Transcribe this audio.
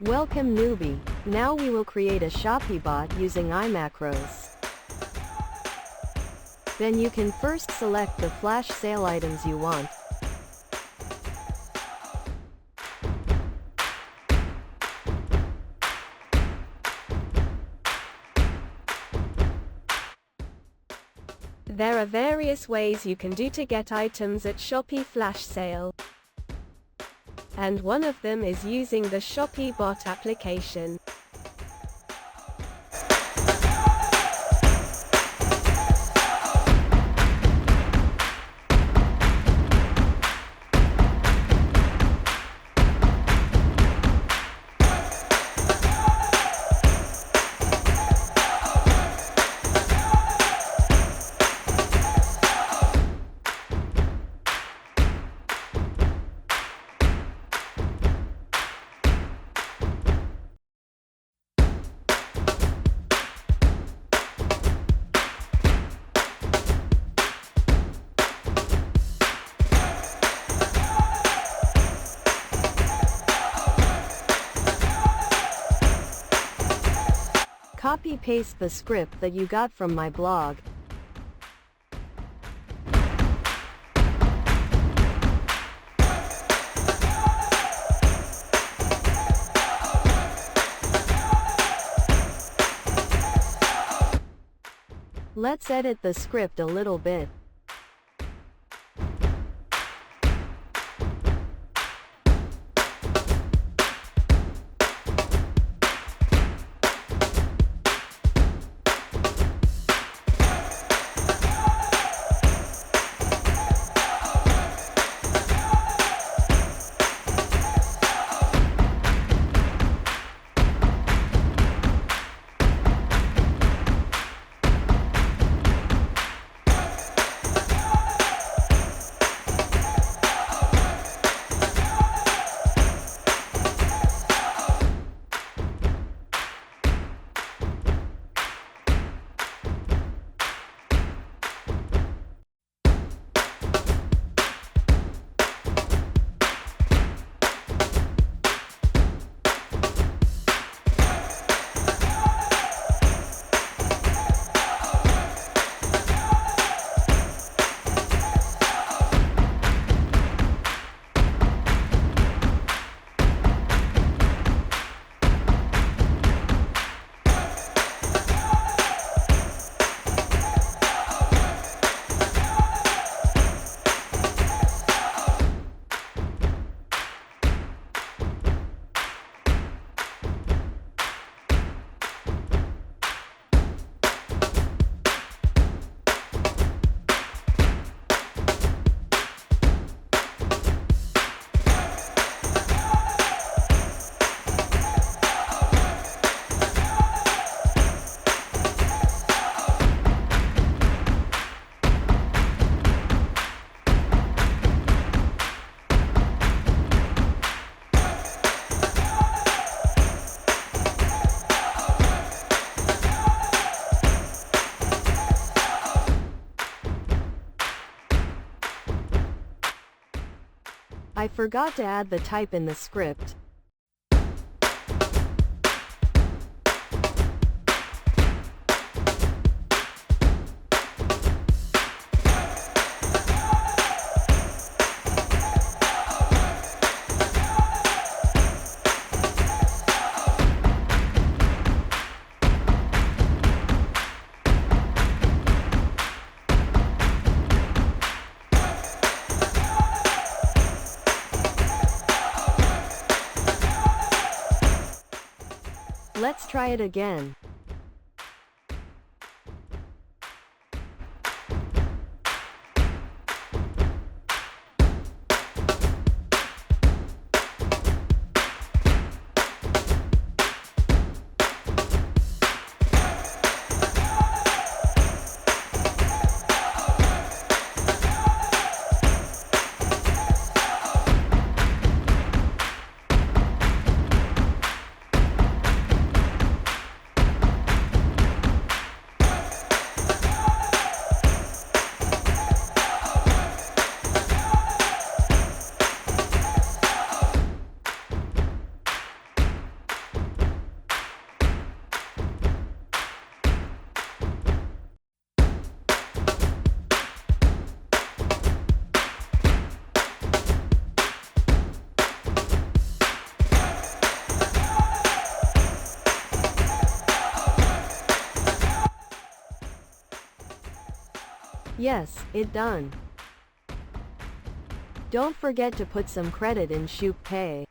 Welcome newbie. Now we will create a Shopee bot using iMacros. Then you can first select the flash sale items you want. There are various ways you can do to get items at Shopee flash sale. And one of them is using the Shopee bot application. Copy-paste the script that you got from my blog. Let's edit the script a little bit. I forgot to add the type in the script. Let's try it again. Yes, it done. Don't forget to put some credit in Shopee.